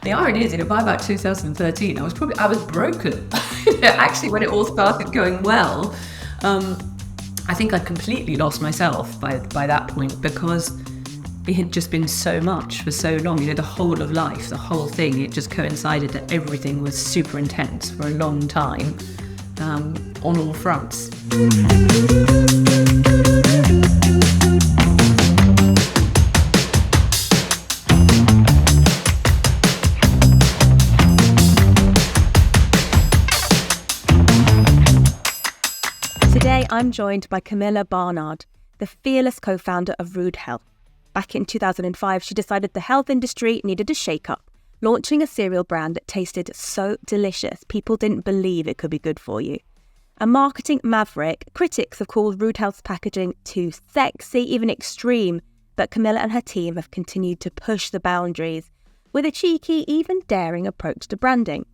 The irony is, by about 2013, I was broken. Actually, when it all started going well, I think I'd completely lost myself by that point, because it had just been so much for so long. The whole of life, the whole thing, it just coincided that everything was super intense for a long time, on all fronts. Today, I'm joined by Camilla Barnard, the fearless co-founder of Rude Health. Back in 2005, she decided the health industry needed a shake-up, launching a cereal brand that tasted so delicious, people didn't believe it could be good for you. A marketing maverick, critics have called Rude Health's packaging too sexy, even extreme, but Camilla and her team have continued to push the boundaries with a cheeky, even daring approach to branding.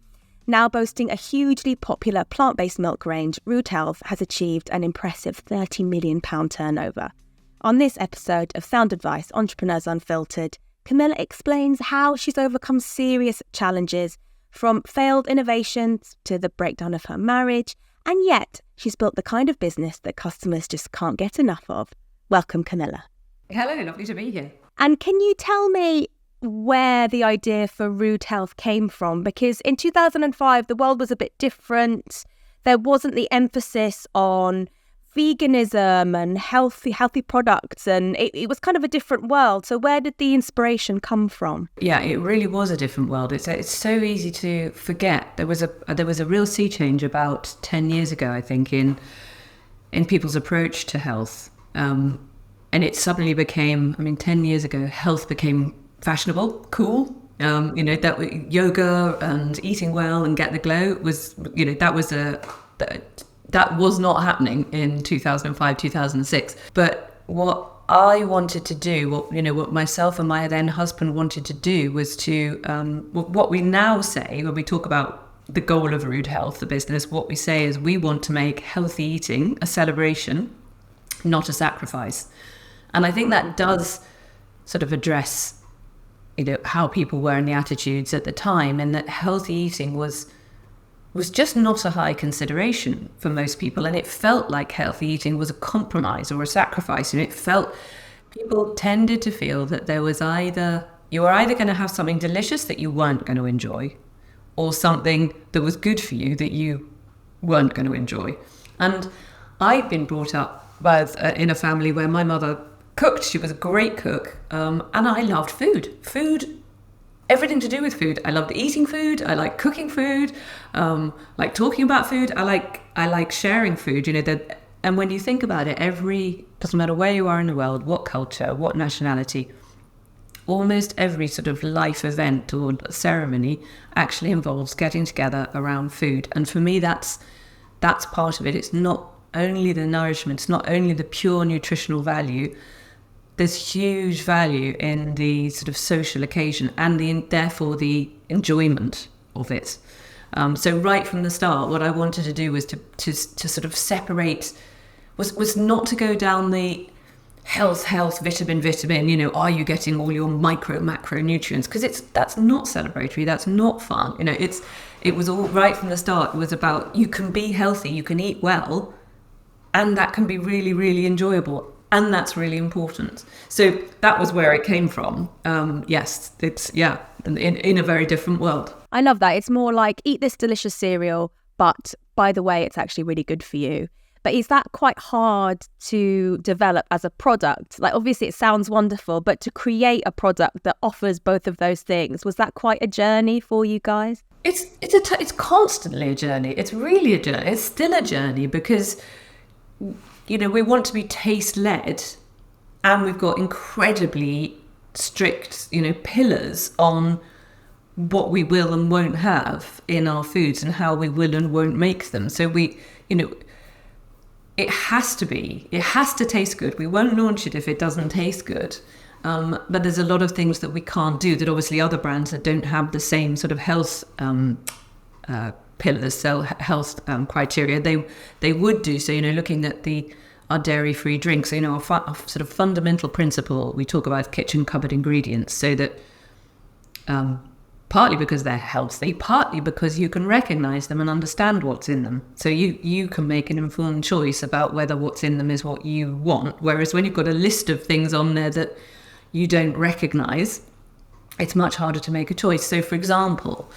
Now boasting a hugely popular plant-based milk range, Rude Health has achieved an impressive £30 million turnover. On this episode of Sound Advice Entrepreneurs Unfiltered, Camilla explains how she's overcome serious challenges, from failed innovations to the breakdown of her marriage, and yet she's built the kind of business that customers just can't get enough of. Welcome, Camilla. Hello, lovely to be here. And can you tell me where the idea for Rude Health came from? Because in 2005, the world was a bit different. There wasn't the emphasis on veganism and healthy products, and it was kind of a different world. So where did the inspiration come from? Yeah, it really was a different world. It's so easy to forget. There was a real sea change about 10 years ago, I think, in people's approach to health. And it suddenly became, 10 years ago, health became fashionable, cool. That yoga and eating well and get the glow was, that was not happening in 2005, 2006. But what I wanted to do, what myself and my then husband wanted to do, was to, what we now say when we talk about the goal of Rude Health, the business, what we say is we want to make healthy eating a celebration, not a sacrifice. And I think that does sort of address how people were in the attitudes at the time, and that healthy eating was just not a high consideration for most people. And it felt like healthy eating was a compromise or a sacrifice. And people tended to feel that you were either going to have something delicious that you weren't going to enjoy, or something that was good for you that you weren't going to enjoy. And I'd been brought up in a family where my mother cooked. She was a great cook, and I loved food, everything to do with food. I loved eating food, I like cooking food, like talking about food, I like sharing food, and when you think about it, doesn't matter where you are in the world, what culture, what nationality, almost every sort of life event or ceremony actually involves getting together around food. And for me, that's part of it. It's not only the nourishment, it's not only the pure nutritional value. There's huge value in the sort of social occasion and therefore the enjoyment of it. So right from the start, what I wanted to do was to sort of separate, was not to go down the health, vitamin, are you getting all your macro nutrients? Because that's not celebratory, that's not fun. It was all right from the start. It was about, you can be healthy, you can eat well, and that can be really, really enjoyable. And that's really important. So that was where it came from. Yes, it's, in a very different world. I love that. It's more like, eat this delicious cereal, but by the way, it's actually really good for you. But is that quite hard to develop as a product? Like, obviously it sounds wonderful, but to create a product that offers both of those things, was that quite a journey for you guys? It's constantly a journey. It's really a journey. It's still a journey, because we want to be taste-led, and we've got incredibly strict, pillars on what we will and won't have in our foods and how we will and won't make them. So it has to taste good. We won't launch it if it doesn't taste good. But there's a lot of things that we can't do that obviously other brands that don't have the same sort of health pillars, so health criteria, they would do. So, looking at our dairy-free drinks, our sort of fundamental principle, we talk about kitchen cupboard ingredients, so that partly because they're healthy, partly because you can recognize them and understand what's in them. So you can make an informed choice about whether what's in them is what you want. Whereas when you've got a list of things on there that you don't recognize, it's much harder to make a choice. So for example,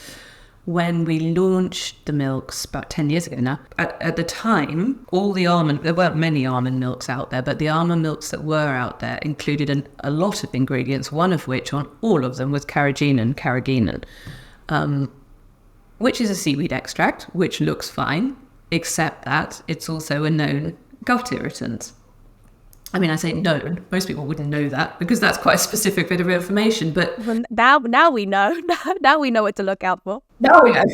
when we launched the milks about 10 years ago now, at the time, there weren't many almond milks out there, but the almond milks that were out there included a lot of ingredients, one of which on all of them was carrageenan, which is a seaweed extract, which looks fine, except that it's also a known gut irritant. I mean, I say known. Most people wouldn't know that because that's quite a specific bit of information. But now we know. Now we know what to look out for. Now we know.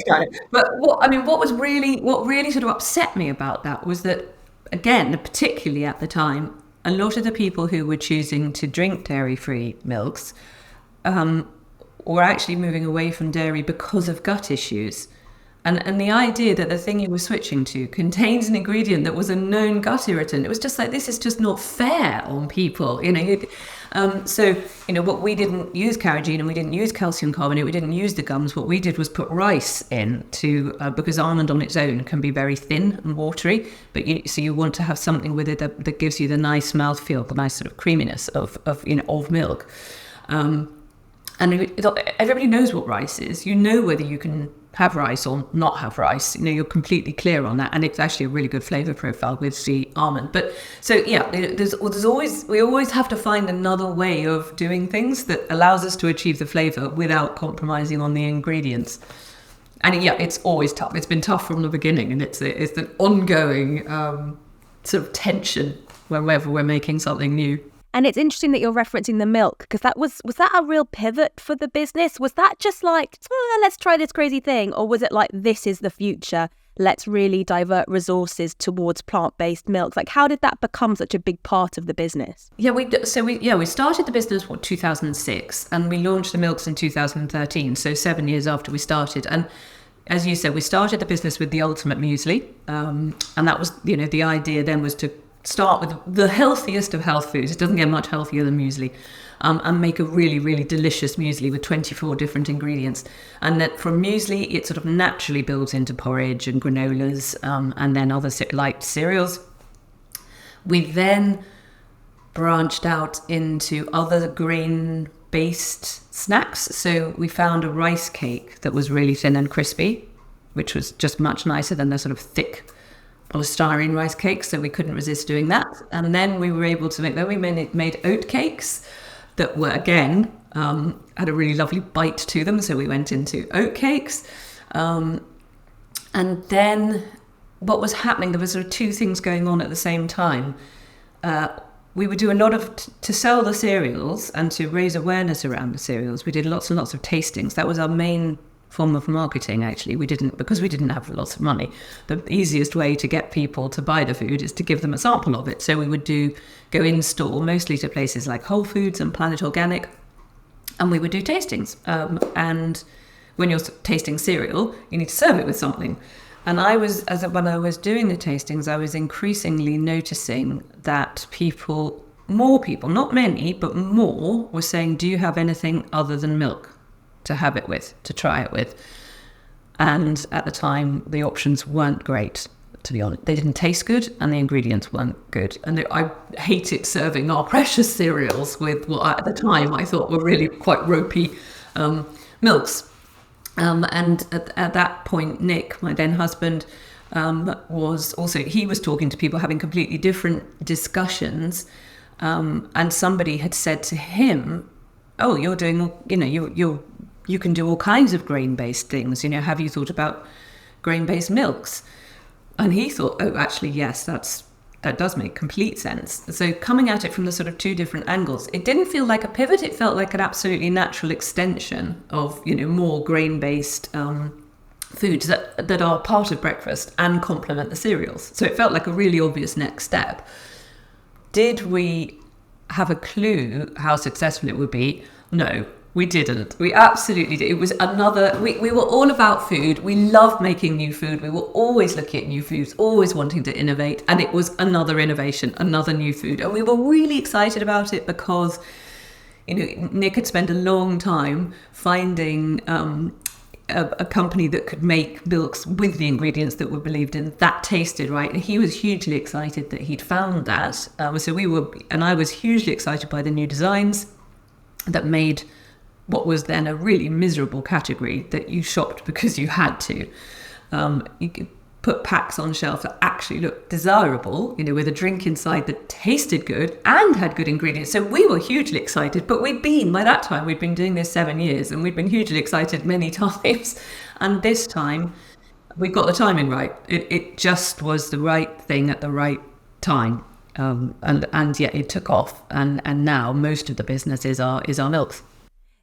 But what really sort of upset me about that was that, again, particularly at the time, a lot of the people who were choosing to drink dairy-free milks were actually moving away from dairy because of gut issues. And the idea that the thing you were switching to contains an ingredient that was a known gut irritant, it was just like, this is just not fair on people, So, what we didn't use carrageenan, we didn't use calcium carbonate, we didn't use the gums. What we did was put rice in because almond on its own can be very thin and watery, so you want to have something with it that gives you the nice mouthfeel, the nice sort of creaminess of milk. And everybody knows what rice is. You know whether you can have rice or not have rice. You're completely clear on that, and it's actually a really good flavor profile with the almond. But so yeah, we always have to find another way of doing things that allows us to achieve the flavor without compromising on the ingredients. And yeah, it's always tough. It's been tough from the beginning, and it's an ongoing sort of tension whenever we're making something new. And it's interesting that you're referencing the milk, because was that a real pivot for the business? Was that just like, let's try this crazy thing? Or was it like, this is the future, let's really divert resources towards plant-based milks? Like, how did that become such a big part of the business? Yeah, we started the business 2006, and we launched the milks in 2013, so 7 years after we started. And as you said, we started the business with the ultimate muesli, and that was, the idea then was to start with the healthiest of health foods. It doesn't get much healthier than muesli, and make a really, really delicious muesli with 24 different ingredients. And that from muesli, it sort of naturally builds into porridge and granolas, and then other light cereals. We then branched out into other grain-based snacks. So we found a rice cake that was really thin and crispy, which was just much nicer than the sort of thick polystyrene rice cakes, so we couldn't resist doing that. And then we were able to made oat cakes that were, again, had a really lovely bite to them, so we went into oat cakes. And then what was happening, there was sort of two things going on at the same time. We would do a lot of, to sell the cereals and to raise awareness around the cereals, we did lots and lots of tastings. That was our main form of marketing, actually. Because we didn't have lots of money, the easiest way to get people to buy the food is to give them a sample of it. So we would go in store, mostly to places like Whole Foods and Planet Organic, and we would do tastings. And when you're tasting cereal, you need to serve it with something. And when I was doing the tastings, I was increasingly noticing that more people, not many, but more, were saying, do you have anything other than milk to have it with, to try it with? And at the time, the options weren't great, to be honest. They didn't taste good, and the ingredients weren't good. And I hated serving our precious cereals with what at the time I thought were really quite ropey milks. And at that point, Nick, my then husband, was talking to people, having completely different discussions. And somebody had said to him, "Oh, you're doing, you can do all kinds of grain-based things. Have you thought about grain-based milks?" And he thought, "Oh, actually, yes, that does make complete sense." So coming at it from the sort of two different angles, it didn't feel like a pivot. It felt like an absolutely natural extension of, more grain-based foods that are part of breakfast and complement the cereals. So it felt like a really obvious next step. Did we have a clue how successful it would be? No, we didn't. We absolutely did. It was we were all about food. We loved making new food. We were always looking at new foods, always wanting to innovate. And it was another innovation, another new food. And we were really excited about it because Nick had spent a long time finding a company that could make milks with the ingredients that were believed in, that tasted right. And he was hugely excited that he'd found that. I was hugely excited by the new designs that made what was then a really miserable category that you shopped because you had to. You could put packs on shelf that actually looked desirable, with a drink inside that tasted good and had good ingredients. So we were hugely excited, but by that time, we'd been doing this 7 years and we'd been hugely excited many times. And this time we got the timing right. It just was the right thing at the right time. And yet it took off. And now most of the business is our milks.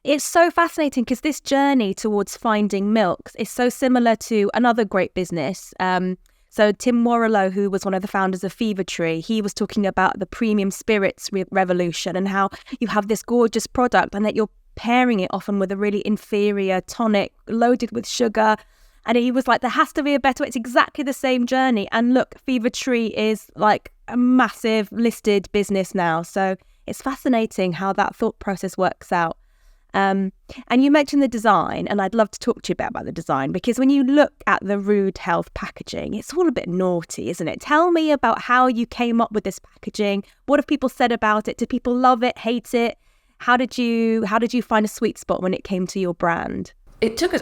It's so fascinating because this journey towards finding milks is so similar to another great business. So Tim Warrillow, who was one of the founders of Fever Tree, he was talking about the premium spirits revolution and how you have this gorgeous product and that you're pairing it often with a really inferior tonic loaded with sugar. And he was like, there has to be a better way. It's exactly the same journey. And look, Fever Tree is like a massive listed business now. So it's fascinating how that thought process works out. And you mentioned the design, and I'd love to talk to you about the design, because when you look at the Rude Health packaging, it's all a bit naughty, isn't it? Tell me about how you came up with this packaging. What have people said about it? Do people love it, hate it? How did you find a sweet spot when it came to your brand? It took us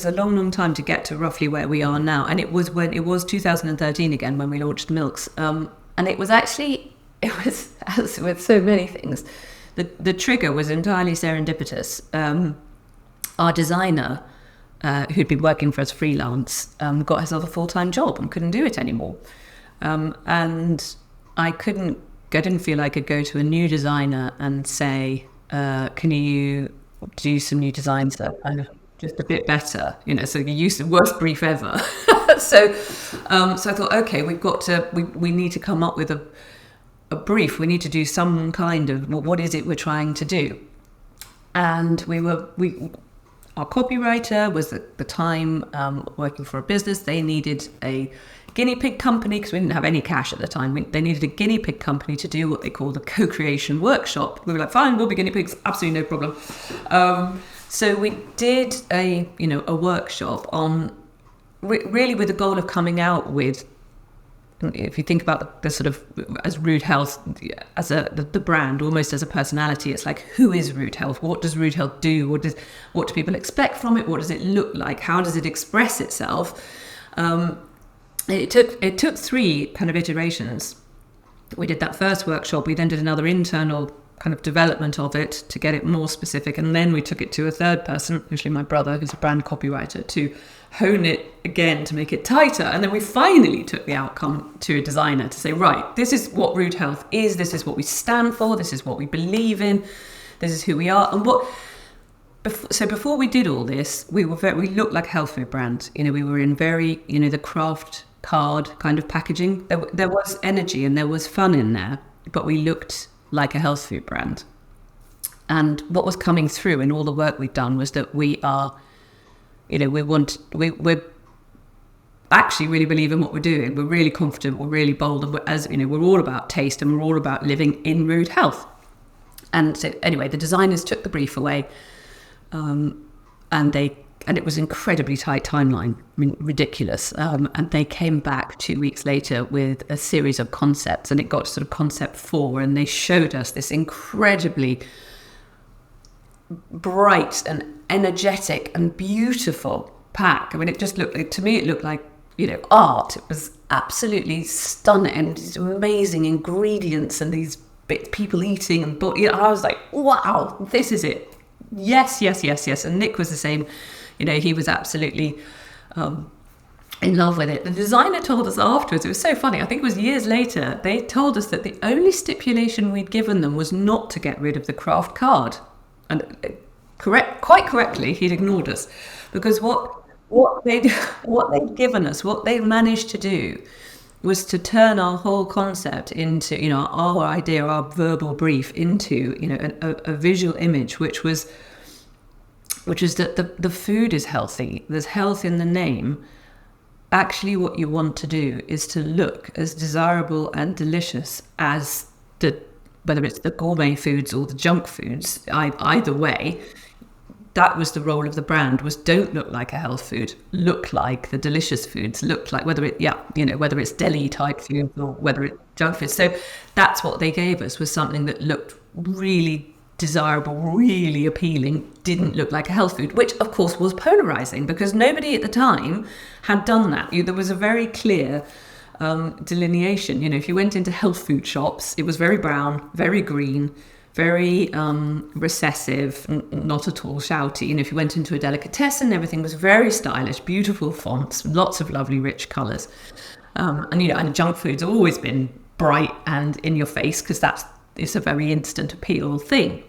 a long time to get to roughly where we are now. And it was 2013 again when we launched Milks. And it was as with so many things, the trigger was entirely serendipitous. Our designer, who'd been working for us freelance, got herself a full-time job and couldn't do it anymore. And I didn't feel I could go to a new designer and say, can you do some new designs that are just a bit better? So you used the worst brief ever. So I thought, okay, we need to come up with a brief. We need to do some kind of, what is it we're trying to do? And our copywriter was at the time working for a business. They needed a guinea pig company because we didn't have any cash at the time. They needed a guinea pig company to do what they called a co-creation workshop. We were like, fine, we'll be guinea pigs, absolutely no problem. So we did a workshop on really with the goal of coming out with, if you think about the sort of as Rude Health as the brand, almost as a personality, it's like, who is Rude Health? What does Rude Health do? What do people expect from it? What does it look like? How does it express itself? It took 3 kind of iterations. We did that first workshop. We then did another internal kind of development of it to get it more specific, and then we took it to a third person, usually my brother, who's a brand copywriter, to hone it again to make it tighter. And then we finally took the outcome to a designer to say, right, this is what Rude Health is, this is what we stand for, this is what we believe in, this is who we are. And before we did all this, we looked like a health food brand. We were in very, the craft card kind of packaging. There was energy and there was fun in there, but we looked like a health food brand. And what was coming through in all the work we've done was that we are, we're actually really believe in what we're doing. We're really confident, we're really bold, and we're all about taste and we're all about living in Rude Health. And so anyway, the designers took the brief away, and it was incredibly tight timeline, ridiculous. And they came back 2 weeks later with a series of concepts, and it got to sort of concept 4, and they showed us this incredibly bright and energetic and beautiful pack. It just looked like, to me, it looked like, art. It was absolutely stunning, and these amazing ingredients and these bits, people eating, and I was like, wow, this is it. Yes. And Nick was the same. He was absolutely in love with it. The designer told us afterwards, it was so funny, I think it was years later, they told us that the only stipulation we'd given them was not to get rid of the craft card. And quite correctly, he'd ignored us, because what they'd given us, what they managed to do was to turn our whole concept into, our idea, our verbal brief into, a visual image, which was that the food is healthy. There's health in the name. Actually, what you want to do is to look as desirable and delicious as the whether it's the gourmet foods or the junk foods, either way, that was the role of the brand, was don't look like a health food, look like the delicious foods, look like whether it's deli type food or whether it's junk food. So that's what they gave us, was something that looked really desirable, really appealing, didn't look like a health food, which of course was polarizing because nobody at the time had done that. There was a very clear delineation. If you went into health food shops, it was very brown, very green, very recessive, not at all shouty. If you went into a delicatessen, everything was very stylish, beautiful fonts, lots of lovely rich colours. And junk food's always been bright and in your face because it's a very instant appeal thing.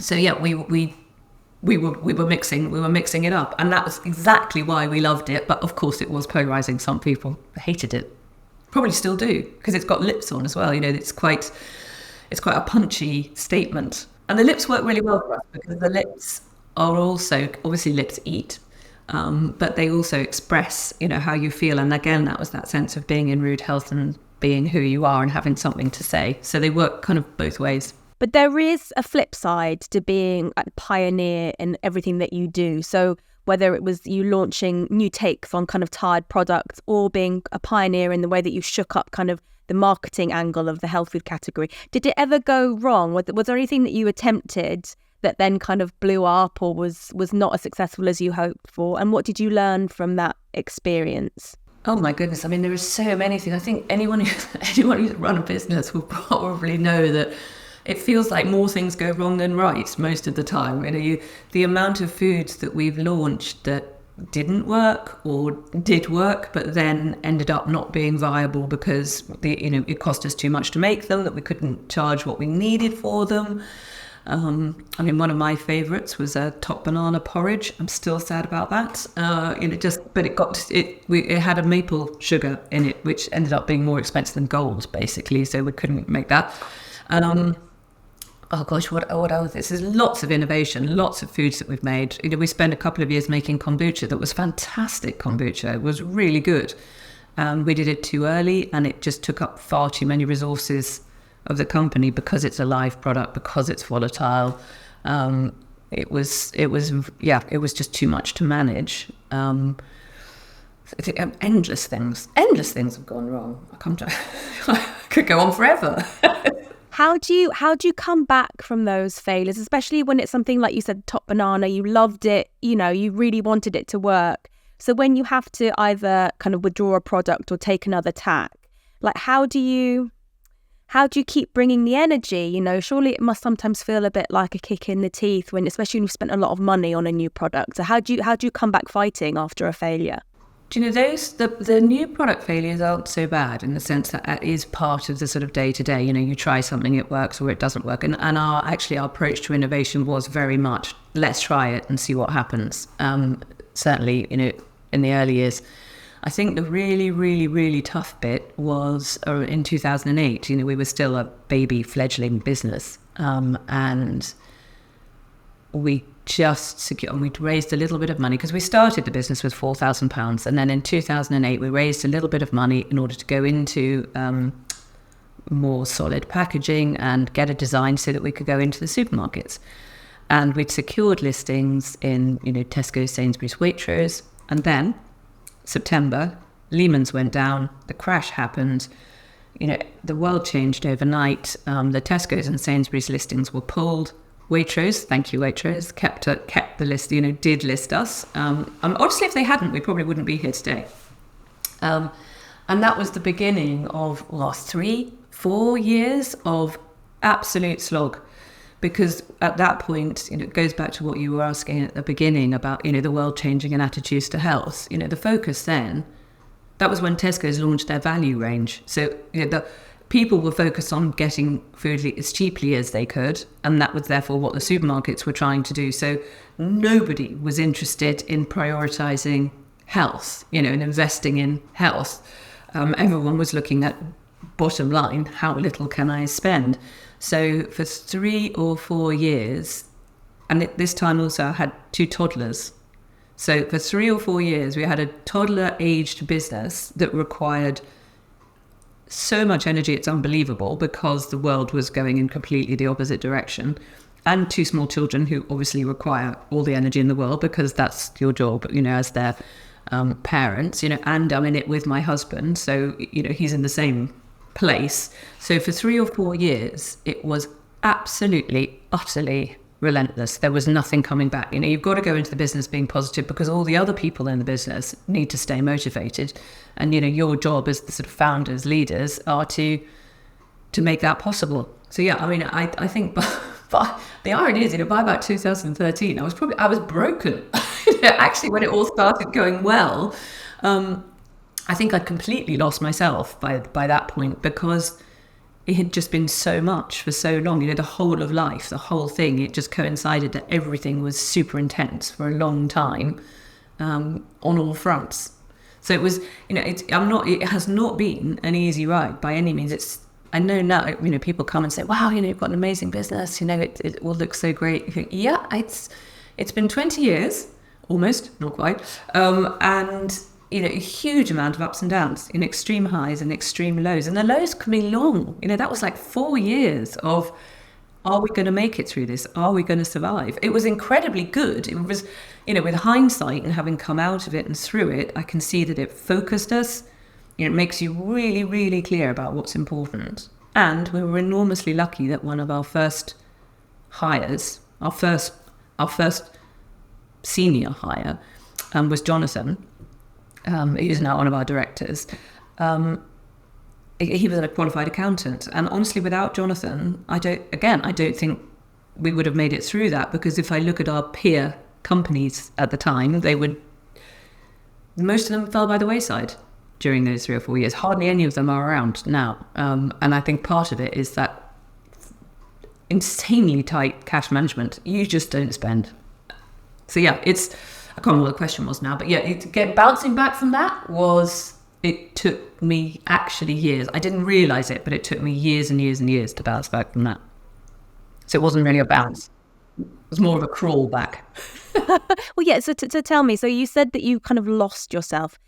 So yeah, we were mixing it up, and that was exactly why we loved it. But of course, it was polarizing. Some people hated it, probably still do, because it's got lips on as well. It's quite a punchy statement, and the lips work really well for us because the lips are also, obviously lips eat, but they also express how you feel. And again, that was that sense of being in Rude Health and being who you are and having something to say. So they work kind of both ways. But there is a flip side to being a pioneer in everything that you do. So whether it was you launching new takes on kind of tired products or being a pioneer in the way that you shook up kind of the marketing angle of the health food category, did it ever go wrong? Was there anything that you attempted that then kind of blew up or was not as successful as you hoped for? And what did you learn from that experience? Oh my goodness. I mean, there are so many things. I think anyone who's run a business will probably know that it feels like more things go wrong than right most of the time. The amount of foods that we've launched that didn't work or did work, but then ended up not being viable because it cost us too much to make them, that we couldn't charge what we needed for them. One of my favourites was a top banana porridge. I'm still sad about that. It had a maple sugar in it, which ended up being more expensive than gold, basically. So we couldn't make that. Oh gosh, what else? There's lots of innovation, lots of foods that we've made. We spent a couple of years making kombucha that was fantastic kombucha. It was really good. We did it too early and it just took up far too many resources of the company because it's a live product, because it's volatile. It was just too much to manage. Endless things have gone wrong. I could go on forever. How do you come back from those failures, especially when it's something like you said, top banana, you loved it, you really wanted it to work. So when you have to either kind of withdraw a product or take another tack, like how do you keep bringing the energy? Surely it must sometimes feel a bit like a kick in the teeth especially when you've spent a lot of money on a new product. So how do you come back fighting after a failure? Do you know the new product failures aren't so bad in the sense that it is part of the sort of day to day. You try something, it works or it doesn't work. And our approach to innovation was very much, let's try it and see what happens. Certainly, in the early years. I think the really, really, really tough bit was in 2008. We were still a baby fledgling business. And we just secured, and we'd raised a little bit of money because we started the business with £4,000. And then in 2008, we raised a little bit of money in order to go into more solid packaging and get a design so that we could go into the supermarkets. And we'd secured listings in, Tesco, Sainsbury's, Waitrose. And then September, Lehman's went down, the crash happened. The world changed overnight. The Tesco's and Sainsbury's listings were pulled. Waitrose, thank you Waitrose, kept the list, did list us. Honestly, if they hadn't, we probably wouldn't be here today. And that was the beginning of 3-4 years of absolute slog. Because at that point, it goes back to what you were asking at the beginning about, the world changing and attitudes to health. The focus then, that was when Tesco's launched their value range. So, the people were focused on getting food as cheaply as they could, and that was therefore what the supermarkets were trying to do. So nobody was interested in prioritizing health, and investing in health. Everyone was looking at bottom line, how little can I spend? So for 3 or 4 years, and this time also I had 2 toddlers. So for 3 or 4 years, we had a toddler-aged business that required so much energy, it's unbelievable, because the world was going in completely the opposite direction. And 2 small children who obviously require all the energy in the world, because that's your job, as their parents, and I'm in it with my husband. So, he's in the same place. So for 3 or 4 years, it was absolutely, utterly relentless. There was nothing coming back. You've got to go into the business being positive, because all the other people in the business need to stay motivated. And, your job as the sort of founders, leaders, are to make that possible. So, yeah, I think, but the irony is, by about 2013, I was broken. Actually, when it all started going well, I think I'd completely lost myself by that point, because it had just been so much for so long. The whole of life, the whole thing, it just coincided that everything was super intense for a long time, on all fronts. So it was, it has not been an easy ride by any means. I know now, people come and say, wow, you've got an amazing business, it all looks so great. You think, yeah, it's been 20 years, almost, not quite, and a huge amount of ups and downs, in extreme highs and extreme lows. And the lows can be long. That was like 4 years of, are we going to make it through this? Are we going to survive? It was incredibly good. It was, with hindsight and having come out of it and through it, I can see that it focused us. It makes you really, really clear about what's important. And we were enormously lucky that one of our first hires, our first senior hire, was Jonathan. He's now one of our directors. He was a qualified accountant. And honestly, without Jonathan, I don't think we would have made it through that, because if I look at our peer companies at the time, most of them fell by the wayside during those 3 or 4 years. Hardly any of them are around now. And I think part of it is that insanely tight cash management. You just don't spend. So yeah, I can't remember what the question was now, but yeah, bouncing back from that it took me actually years. I didn't realize it, but it took me years and years and years to bounce back from that. So it wasn't really a bounce. It was more of a crawl back. Well, yeah, so to tell me, so you said that you kind of lost yourself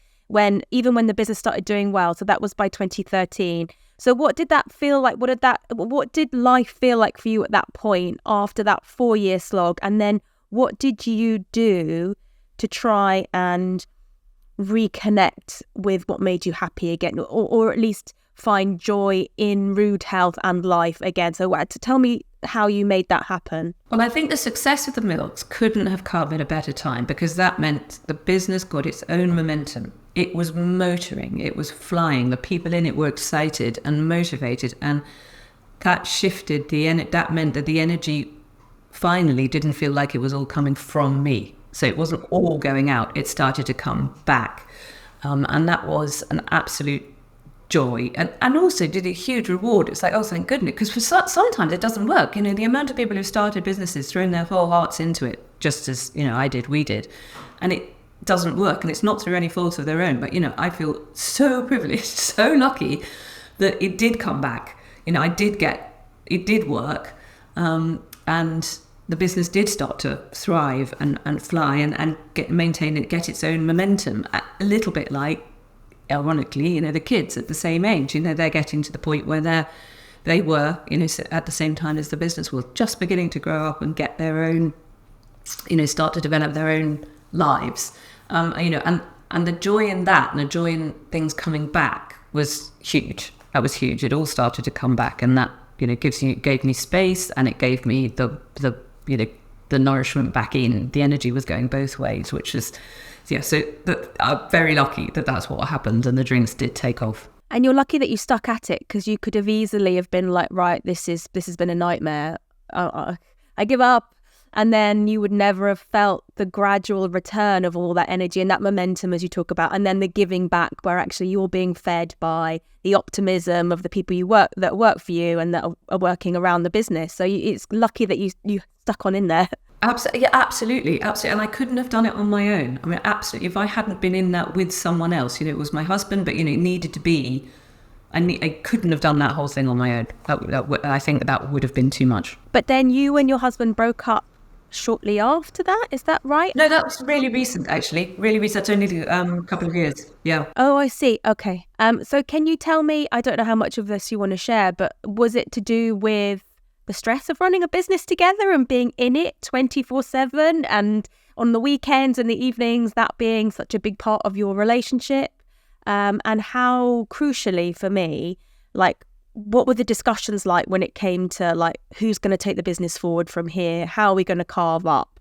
even when the business started doing well. So that was by 2013. So what did that feel like? What did life feel like for you at that point after that 4-year slog? And then what did you do to try and reconnect with what made you happy again, or at least find joy in Rude Health and life again? So to tell me how you made that happen. Well, I think the success of the milks couldn't have come at a better time, because that meant the business got its own momentum. It was motoring, it was flying. The people in it were excited and motivated, and that shifted that meant that the energy finally didn't feel like it was all coming from me. So it wasn't all going out, it started to come back. And that was an absolute joy, and also did a huge reward. It's like, oh, thank goodness, because sometimes it doesn't work. The amount of people who started businesses, thrown their whole hearts into it, just as we did, and it doesn't work, and it's not through any fault of their own. But I feel so privileged, so lucky that it did come back. It did work, and the business did start to thrive and fly and maintain and get its own momentum. A little bit like, ironically, the kids at the same age, they're getting to the point where they were, at the same time as the business was just beginning to grow up and get their own, start to develop their own lives. And the joy in that, and the joy in things coming back was huge. That was huge. It all started to come back, and that, gave me space, and it gave me the nourishment back in. The energy was going both ways, which is, so I'm very lucky that that's what happened, and the drinks did take off. And you're lucky that you stuck at it, because you could have easily have been like, right, this has been a nightmare. I give up. And then you would never have felt the gradual return of all that energy and that momentum, as you talk about, and then the giving back, where actually you're being fed by the optimism of the people that work for you and that are working around the business. So it's lucky that you stuck on in there. Absolutely. And I couldn't have done it on my own. Absolutely. If I hadn't been in that with someone else, it was my husband, but, it needed to be. I couldn't have done that whole thing on my own. I think that would have been too much. But then you and your husband broke up shortly after that. Is that right? No, that's really recent, actually. Really recent. That's only a couple of years. Yeah. Oh, I see. Okay. So can you tell me, I don't know how much of this you want to share, but was it to do with the stress of running a business together and being in it 24/7 and on the weekends and the evenings, that being such a big part of your relationship? And how crucially for me, like, what were the discussions like when it came to like, who's going to take the business forward from here? How are we going to carve up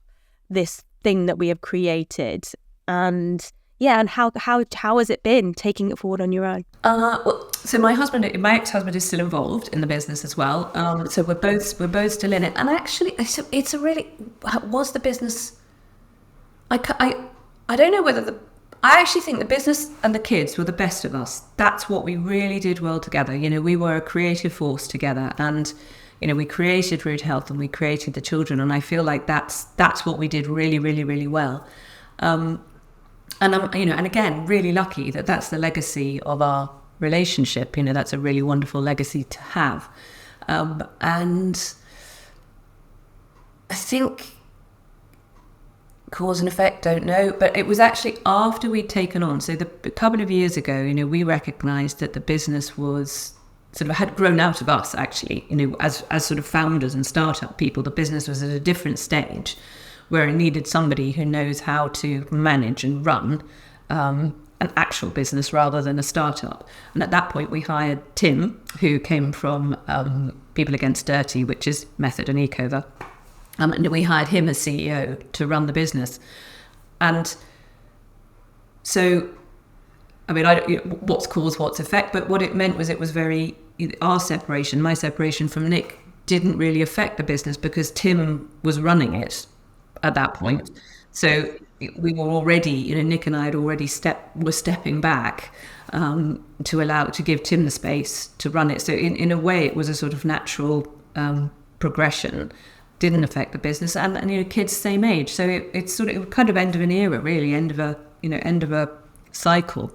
this thing that we have created? And yeah, and how has it been taking it forward on your own? Well, so my ex-husband is still involved in the business as well. So we're both still in it. And actually, it's a really, was the business, I don't know whether I actually think the business and the kids were the best of us. That's what we really did well together. You know, we were a creative force together, and, you know, we created Rude Health and we created the children. And I feel like that's what we did really, really, really well. And I'm, you know, and again, really lucky that that's the legacy of our relationship. You know, that's a really wonderful legacy to have. And I think cause and effect, don't know, but it was actually after we'd taken on. So a couple of years ago, you know, we recognised that the business was sort of had grown out of us. Actually, you know, as sort of founders and startup people, the business was at a different stage where it needed somebody who knows how to manage and run an actual business rather than a startup. And at that point, we hired Tim, who came from People Against Dirty, which is Method and Ecover. And we hired him as CEO to run the business. And so, I mean, what's cause, what's effect, but what it meant was it was my separation from Nick didn't really affect the business because Tim was running it at that point. So we were already, you know, Nick and I had already were stepping back to give Tim the space to run it. So in a way, it was a sort of natural progression. Didn't affect the business, and you know, kids same age, so it's sort of kind of end of an era, really, end of a cycle,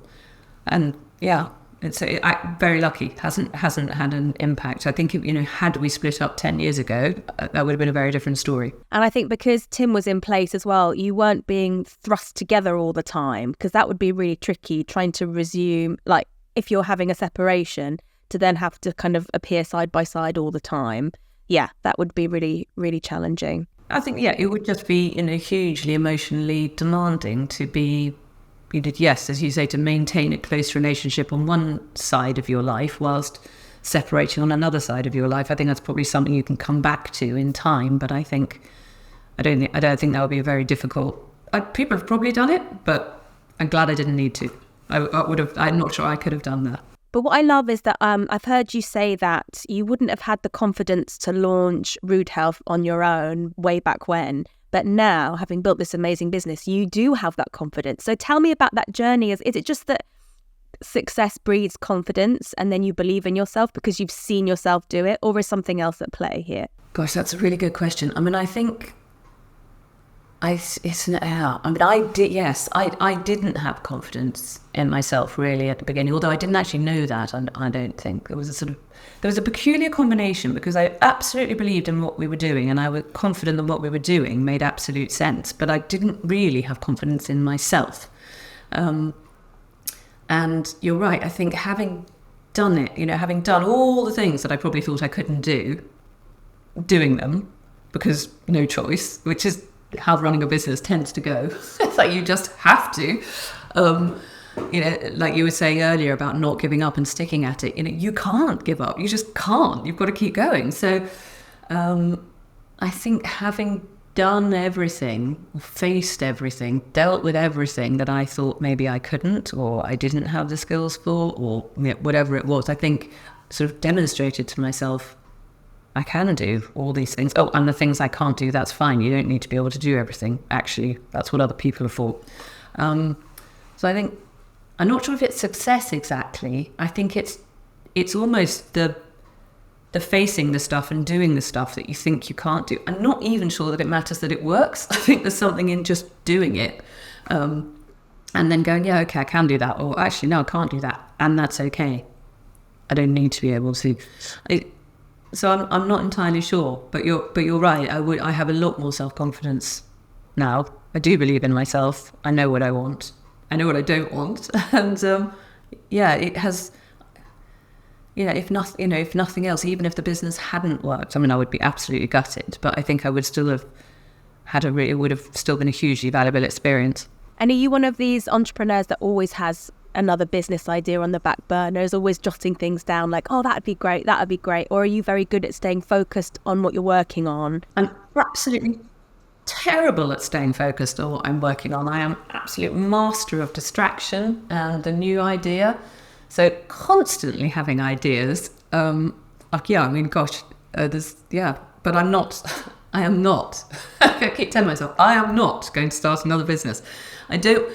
and yeah, I'm very lucky. Hasn't had an impact. I think, you know, had we split up 10 years ago, that would have been a very different story. And I think because Tim was in place as well, you weren't being thrust together all the time, because that would be really tricky trying to resume, like if you're having a separation, to then have to kind of appear side by side all the time. Yeah, that would be really, really challenging. I think, yeah, it would just be, you know, hugely emotionally demanding to be, you did, yes, as you say, to maintain a close relationship on one side of your life whilst separating on another side of your life. I think that's probably something you can come back to in time, but I don't think that would be a very difficult. People have probably done it, but I'm glad I didn't need to. I'm not sure I could have done that. But what I love is that I've heard you say that you wouldn't have had the confidence to launch Rude Health on your own way back when. But now, having built this amazing business, you do have that confidence. So tell me about that journey. Is it just that success breeds confidence and then you believe in yourself because you've seen yourself do it? Or is something else at play here? Gosh, that's a really good question. I mean, I think it's an error. I mean, I didn't have confidence in myself really at the beginning, although I didn't actually know that. I don't think there was a peculiar combination, because I absolutely believed in what we were doing and I was confident that what we were doing made absolute sense, but I didn't really have confidence in myself. And you're right. I think having done it, you know, having done all the things that I probably thought I couldn't do, doing them because no choice, which is how running a business tends to go. It's like you just have to. You know, like you were saying earlier about not giving up and sticking at it. You know, you can't give up. You just can't. You've got to keep going. So I think having done everything, faced everything, dealt with everything that I thought maybe I couldn't or I didn't have the skills for, or you know, whatever it was, I think sort of demonstrated to myself I can do all these things. Oh, and the things I can't do, that's fine. You don't need to be able to do everything. Actually, that's what other people are for. So I think, I'm not sure if it's success exactly. I think it's almost the facing the stuff and doing the stuff that you think you can't do. I'm not even sure that it matters that it works. I think there's something in just doing it. And then going, yeah, okay, I can do that. Or actually, no, I can't do that. And that's okay. I don't need to be able to. So I'm not entirely sure, but you're right. I have a lot more self-confidence now. I do believe in myself. I know what I want. I know what I don't want, and it has. Yeah, if nothing else, even if the business hadn't worked, I mean, I would be absolutely gutted, but I think I would still have it would have still been a hugely valuable experience. And are you one of these entrepreneurs that always has another business idea on the back burner, is always jotting things down like, oh, that'd be great, or are you very good at staying focused on what you're working on? I'm absolutely terrible at staying focused on what I'm working on. I am absolute master of distraction and a new idea. So constantly having ideas. But I'm not. I am not. I keep telling myself I am not going to start another business. I don't.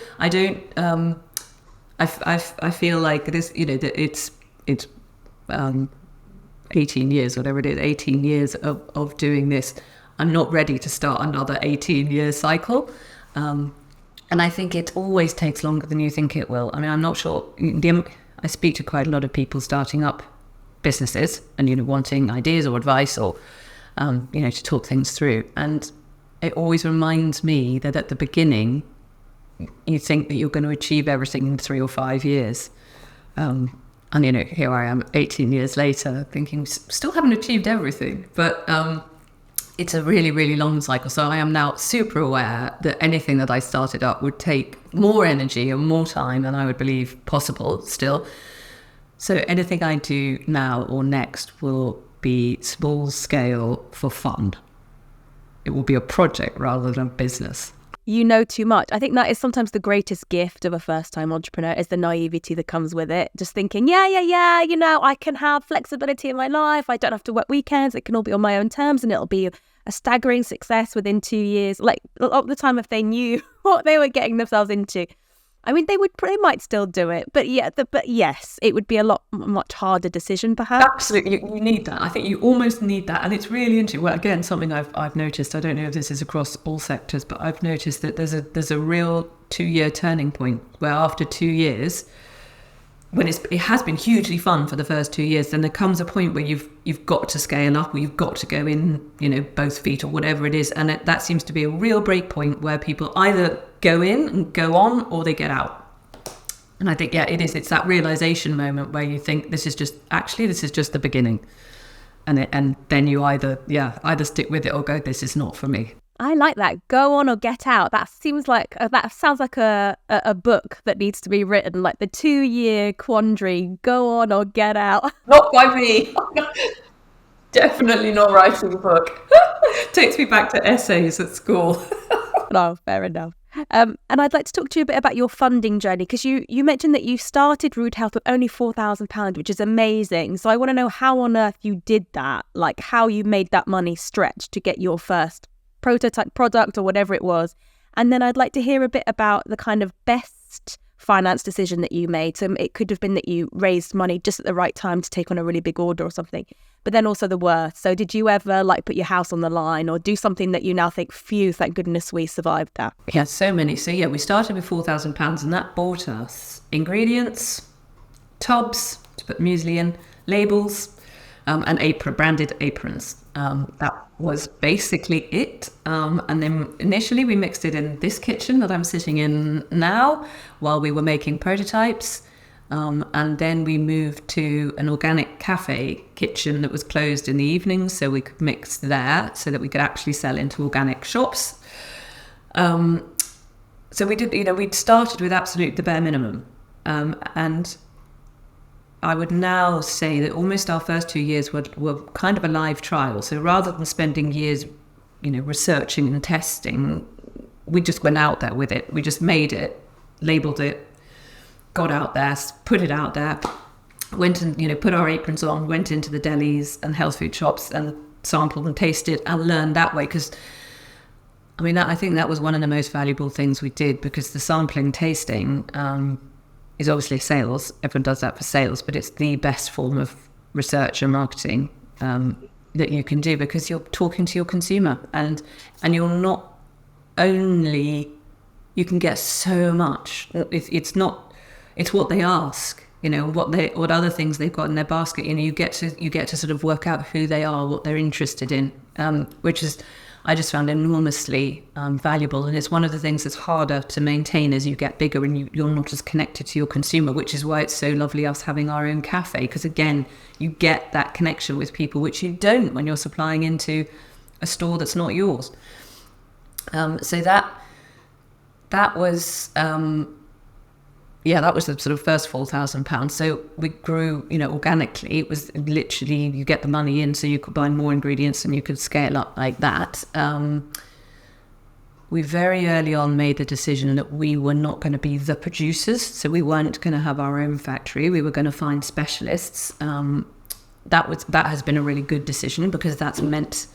I feel like this. That it's 18 years, whatever it is, 18 years of doing this. I'm not ready to start another 18-year cycle. And I think it always takes longer than you think it will. I mean, I'm not sure. I speak to quite a lot of people starting up businesses and, wanting ideas or advice or, to talk things through. And it always reminds me that at the beginning, you think that you're going to achieve everything in 3 or 5 years. And, here I am 18 years later thinking, still haven't achieved everything. But it's a really, really long cycle. So I am now super aware that anything that I started up would take more energy and more time than I would believe possible still. So anything I do now or next will be small scale for fun. It will be a project rather than a business. You know too much. I think that is sometimes the greatest gift of a first-time entrepreneur is the naivety that comes with it. Just thinking, I can have flexibility in my life. I don't have to work weekends. It can all be on my own terms and it'll be a staggering success within 2 years. Like a lot of the time, if they knew what they were getting themselves into, I mean, they might still do it. But yes, it would be a much harder decision, perhaps. Absolutely, you need that. I think you almost need that, and it's really interesting. Well, again, something I've noticed. I don't know if this is across all sectors, but I've noticed that there's a real 2-year turning point where after 2 years, when it has been hugely fun for the first 2 years, then there comes a point where you've got to scale up, or you've got to go in, both feet or whatever it is, and that seems to be a real break point where people either go in and go on or they get out. And I think it is. It's that realization moment where you think this is just the beginning, and then you either stick with it or go, this is not for me. I like that. Go on or get out. That sounds like a book that needs to be written, like the 2-year quandary. Go on or get out. Not by me. Definitely not writing a book. Takes me back to essays at school. No, fair enough. And I'd like to talk to you a bit about your funding journey, because you mentioned that you started Rude Health with only £4,000, which is amazing. So I want to know how on earth you did that, like how you made that money stretch to get your first prototype product or whatever it was. And then I'd like to hear a bit about the kind of best finance decision that you made. So it could have been that you raised money just at the right time to take on a really big order or something, but then also the worst. So did you ever put your house on the line or do something that you now think, phew, thank goodness we survived that? Yeah, so many. So we started with £4,000 and that bought us ingredients, tubs to put muesli in, labels, and branded aprons. That was basically it. And then initially we mixed it in this kitchen that I'm sitting in now while we were making prototypes. And then we moved to an organic cafe kitchen that was closed in the evenings, so we could mix there so that we could actually sell into organic shops. So we did, we'd started with absolute the bare minimum. And I would now say that almost our first 2 years were kind of a live trial. So rather than spending years, researching and testing, we just went out there with it. We just made it, labeled it, got out there, put it out there, went and, put our aprons on, went into the delis and health food shops and sampled and tasted and learned that way. Because, I think that was one of the most valuable things we did, because the sampling, tasting, is obviously sales. Everyone does that for sales, but it's the best form of research and marketing that you can do, because you're talking to your consumer and you're not only, you can get so much. It's what they ask. what other things they've got in their basket. You get to sort of work out who they are, what they're interested in, which is, I just found enormously valuable. And it's one of the things that's harder to maintain as you get bigger and you're not as connected to your consumer, which is why it's so lovely us having our own cafe. Because again, you get that connection with people, which you don't when you're supplying into a store that's not yours. So that was that was the sort of first £4,000. So we grew, organically. It was literally, you get the money in so you could buy more ingredients and you could scale up like that. We very early on made the decision that we were not going to be the producers. So we weren't going to have our own factory. We were going to find specialists. That has been a really good decision because that's meant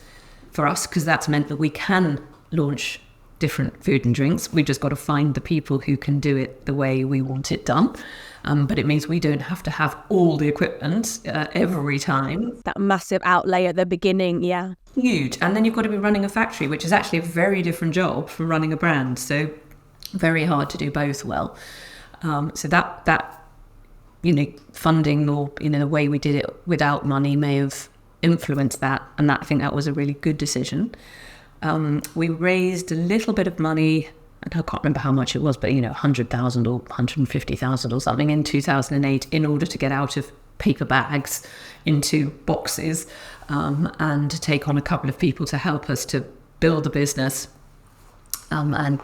that we can launch different food and drinks. We just got to find the people who can do it the way we want it done. But it means we don't have to have all the equipment every time. That massive outlay at the beginning, yeah. Huge. And then you've got to be running a factory, which is actually a very different job from running a brand. So very hard to do both well. So that funding or, the way we did it without money may have influenced that. And I think that was a really good decision. We raised a little bit of money, I can't remember how much it was, but 100,000 or 150,000 or something in 2008 in order to get out of paper bags into boxes, and to take on a couple of people to help us to build a business, and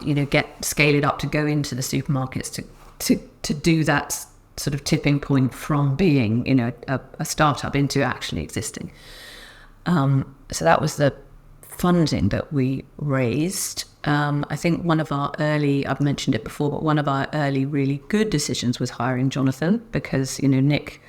scale it up to go into the supermarkets to do that sort of tipping point from being a startup into actually existing. So that was the funding that we raised. I think I've mentioned it before, but one of our early really good decisions was hiring Jonathan, because Nick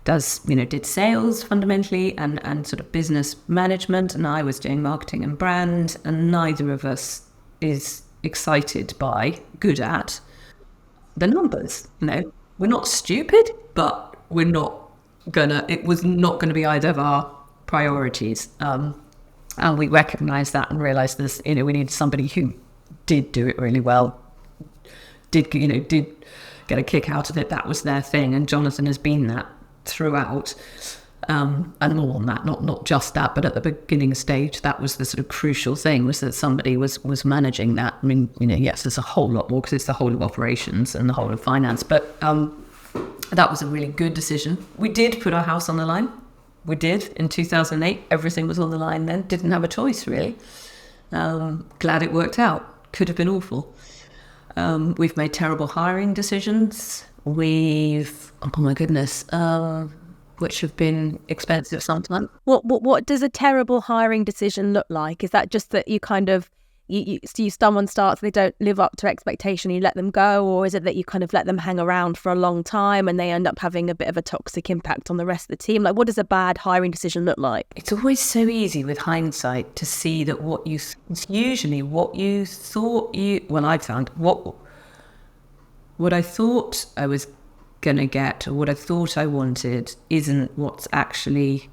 did sales fundamentally and sort of business management, and I was doing marketing and brand, and neither of us is good at the numbers. We're not stupid, but it was not gonna be either of our priorities. And we recognised that and realised this, we needed somebody who did do it really well, did get a kick out of it. That was their thing. And Jonathan has been that throughout. And more on that, not just that, but at the beginning stage, that was the sort of crucial thing, was that somebody was managing that. I mean, yes, there's a whole lot more because it's the whole of operations and the whole of finance. But that was a really good decision. We did put our house on the line. We did in 2008. Everything was on the line then. Didn't have a choice, really. Glad it worked out. Could have been awful. We've made terrible hiring decisions. Oh my goodness, which have been expensive sometimes. What does a terrible hiring decision look like? Is that just that you kind of someone starts, they don't live up to expectation, you let them go, or is it that you kind of let them hang around for a long time and they end up having a bit of a toxic impact on the rest of the team? Like, what does a bad hiring decision look like? It's always so easy with hindsight to see that it's usually what you thought I found what I thought I was going to get, or what I thought I wanted, isn't what's actually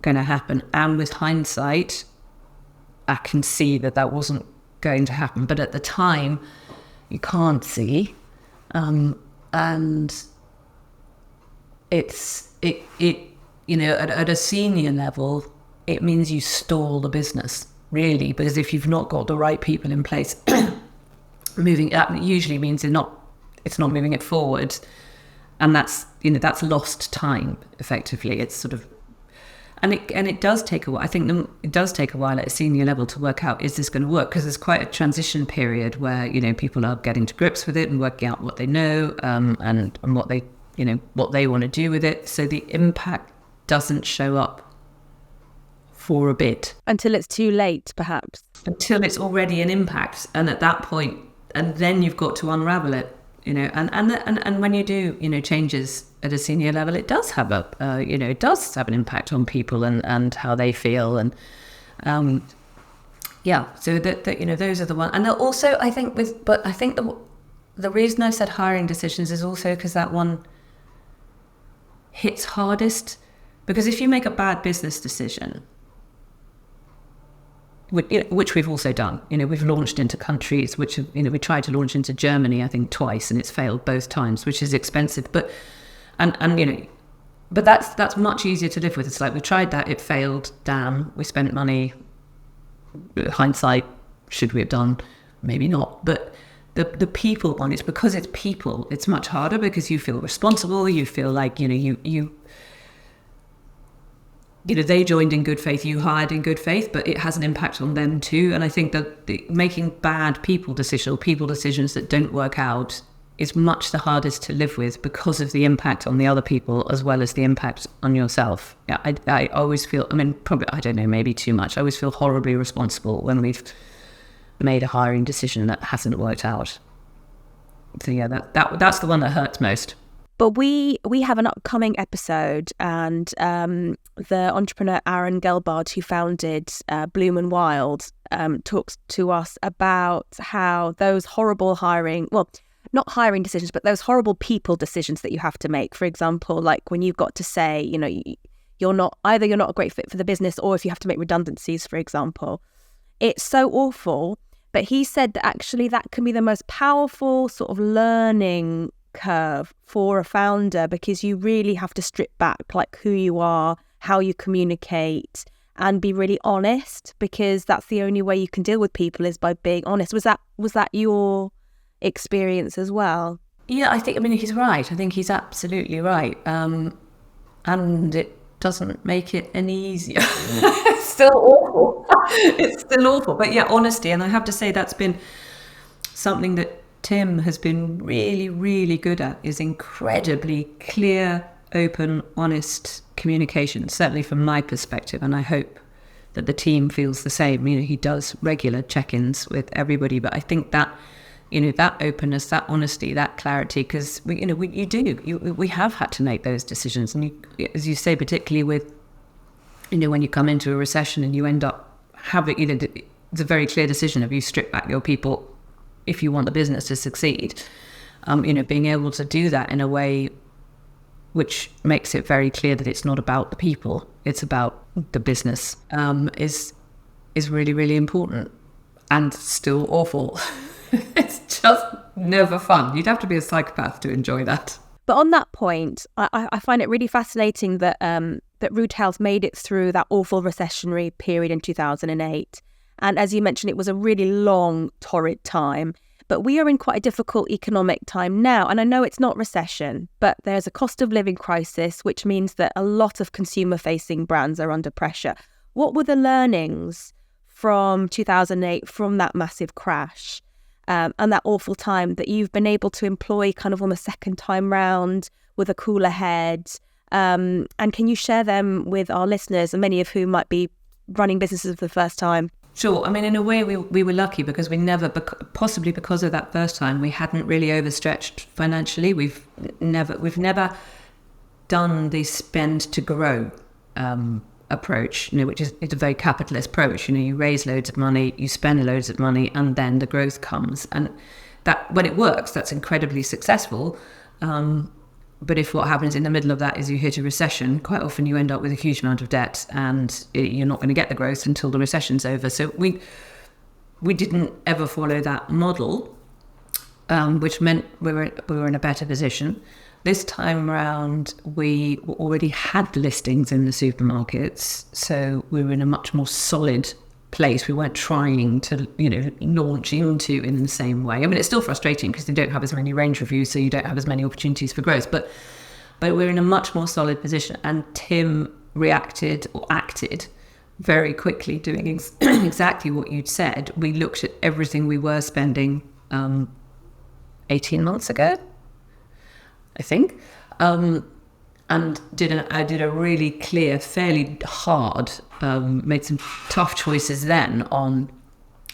going to happen. And with hindsight, I can see that wasn't going to happen, but at the time you can't see, and it's at a senior level it means you stall the business, really, because if you've not got the right people in place, that usually means it's not moving it forward, and that's lost time effectively. It's sort of And it does take a while. I think it does take a while at a senior level to work out, is this going to work? Because there's quite a transition period where, people are getting to grips with it and working out what they know, and what they want to do with it. So the impact doesn't show up for a bit. Until it's too late, perhaps. Until it's already an impact. And at that point, and then you've got to unravel it. And when you do, changes at a senior level, it does have it does have an impact on people and how they feel. And, so that those are the ones. And also, I think the reason I said hiring decisions is also because that one hits hardest, because if you make a bad business decision, which we've also done. We've launched into countries we tried to launch into Germany, I think twice, and it's failed both times, which is expensive. But And but that's much easier to live with. It's like, we tried that, it failed, damn, we spent money. Hindsight, should we have done? Maybe not. But the people one, it's because it's people, it's much harder, because you feel responsible, you feel like, they joined in good faith, you hired in good faith, but it has an impact on them too. And I think that making bad people decisions that don't work out is much the hardest to live with, because of the impact on the other people as well as the impact on yourself. Yeah, I always feel, probably, I don't know, maybe too much. I always feel horribly responsible when we've made a hiring decision that hasn't worked out. So yeah, that's the one that hurts most. But we have an upcoming episode, and the entrepreneur Aaron Gelbard, who founded Bloom and Wild, talks to us about how those horrible not hiring decisions, but those horrible people decisions that you have to make. For example, like when you've got to say, you're not a great fit for the business, or if you have to make redundancies, for example. It's so awful. But he said that actually that can be the most powerful sort of learning curve for a founder, because you really have to strip back like who you are, how you communicate, and be really honest, because that's the only way you can deal with people, is by being honest. Was that your experience as well? Yeah, he's right. I think he's absolutely right. And it doesn't make it any easier. It's still awful. It's still awful. But yeah, honesty. And I have to say, that's been something that Tim has been really, really good at, is incredibly clear, open, honest communication, certainly from my perspective. And I hope that the team feels the same. He does regular check-ins with everybody, but I think that, that openness, that honesty, that clarity, because we have had to make those decisions. And as you say, particularly with, when you come into a recession and you end up having, it's a very clear decision of, you strip back your people if you want the business to succeed. Being able to do that in a way which makes it very clear that it's not about the people, it's about the business, is really, really important, and still awful. It's just never fun. You'd have to be a psychopath to enjoy that. But on that point, I find it really fascinating that that Rude Health made it through that awful recessionary period in 2008. And as you mentioned, it was a really long, torrid time. But we are in quite a difficult economic time now. And I know it's not recession, but there's a cost of living crisis, which means that a lot of consumer-facing brands are under pressure. What were the learnings from 2008, from that massive crash? And that awful time that you've been able to employ kind of on the second time round with a cooler head? And can you share them with our listeners, and many of whom might be running businesses for the first time? Sure. In a way, we were lucky, because we never, possibly because of that first time, we hadn't really overstretched financially. We've never done the spend to grow approach, which is, it's a very capitalist approach. You raise loads of money, you spend loads of money, and then the growth comes. And that, when it works, that's incredibly successful. But if what happens in the middle of that is you hit a recession, quite often you end up with a huge amount of debt, and you're not going to get the growth until the recession's over. So we didn't ever follow that model, which meant we were in a better position. This time around, we already had listings in the supermarkets, so we were in a much more solid place. We weren't trying to, launch into in the same way. It's still frustrating because you don't have as many range reviews, so you don't have as many opportunities for growth. But we're in a much more solid position. And Tim reacted or acted very quickly, doing exactly what you'd said. We looked at everything we were spending 18 months ago, I think, and I did a really clear, fairly hard, made some tough choices then on,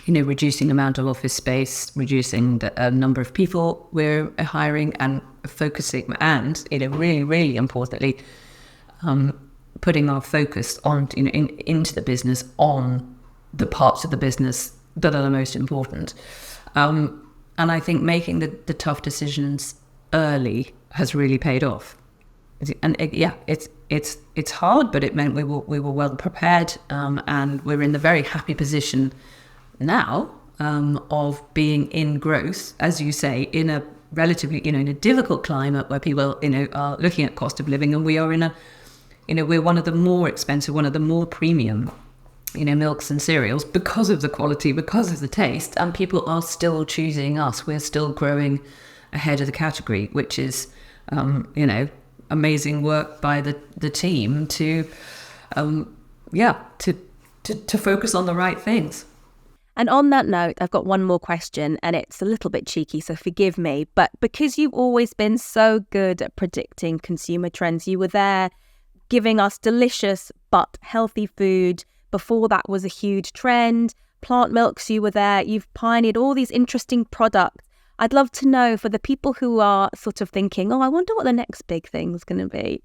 reducing the amount of office space, reducing the number of people we're hiring, and focusing, and really, really importantly, putting our focus on, into the business, on the parts of the business that are the most important. And I think making the tough decisions early has really paid off. And it's hard, but it meant we were well prepared, and we're in the very happy position now of being in growth, as you say, in a relatively, in a difficult climate where people, are looking at cost of living, and we are we're one of the more expensive, one of the more premium, milks and cereals because of the quality, because of the taste, and people are still choosing us. We're still growing ahead of the category, which is, amazing work by the team to focus on the right things. And on that note, I've got one more question, and it's a little bit cheeky, so forgive me. But because you've always been so good at predicting consumer trends, you were there giving us delicious but healthy food before that was a huge trend. Plant milks, you were there. You've pioneered all these interesting products. I'd love to know, for the people who are sort of thinking, I wonder what the next big thing is going to be.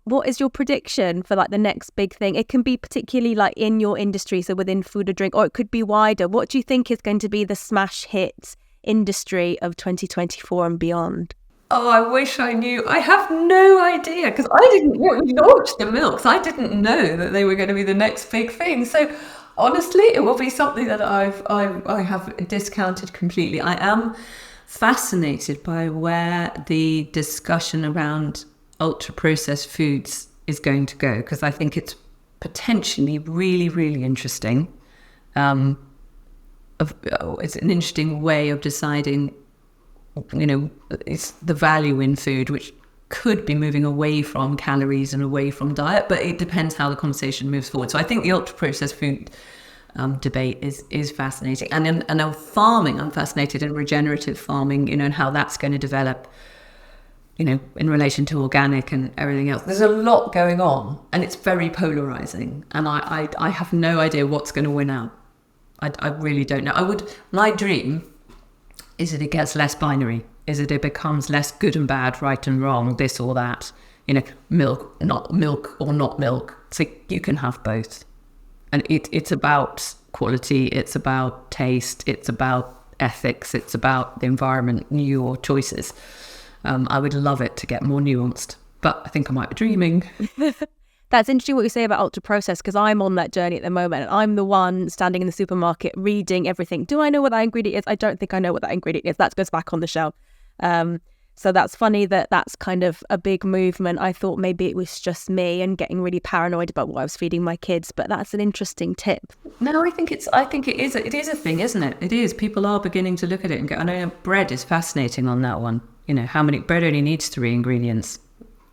What is your prediction for like the next big thing? It can be particularly like in your industry, so within food or drink, or it could be wider. What do you think is going to be the smash hit industry of 2024 and beyond? Oh, I wish I knew. I have no idea, because I didn't launch the milks. I didn't know that they were going to be the next big thing. So honestly, it will be something that I have discounted completely. I am fascinated by where the discussion around ultra-processed foods is going to go, because I think it's potentially really, really interesting. It's an interesting way of deciding, it's the value in food, which could be moving away from calories and away from diet, but it depends how the conversation moves forward. So I think the ultra-processed food debate is fascinating. And in farming, I'm fascinated in regenerative farming, and how that's going to develop, in relation to organic and everything else. There's a lot going on, and it's very polarizing. And I have no idea what's going to win out. I really don't know. My dream is that it gets less binary, is that it becomes less good and bad, right and wrong, this or that, milk, not milk, or not milk. So you can have both. And it's about quality, it's about taste, it's about ethics, it's about the environment, your choices. I would love it to get more nuanced, but I think I might be dreaming. That's interesting what you say about ultra-processed, because I'm on that journey at the moment. I'm the one standing in the supermarket reading everything. Do I know what that ingredient is? I don't think I know what that ingredient is. That goes back on the shelf. So that's funny that that's kind of a big movement. I thought maybe it was just me and getting really paranoid about what I was feeding my kids, but that's an interesting tip. No, I think it is a thing, isn't it? It is. People are beginning to look at it and go, I know bread is fascinating on that one. How many bread only needs 3 ingredients.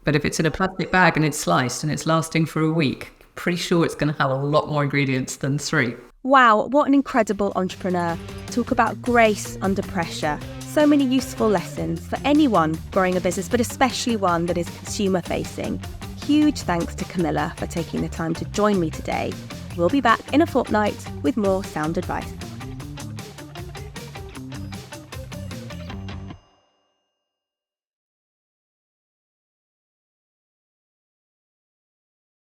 But if it's in a plastic bag and it's sliced and it's lasting for a week, pretty sure it's going to have a lot more ingredients than 3. Wow, what an incredible entrepreneur. Talk about grace under pressure. So many useful lessons for anyone growing a business, but especially one that is consumer facing. Huge thanks to Camilla for taking the time to join me today. We'll be back in a fortnight with more sound advice.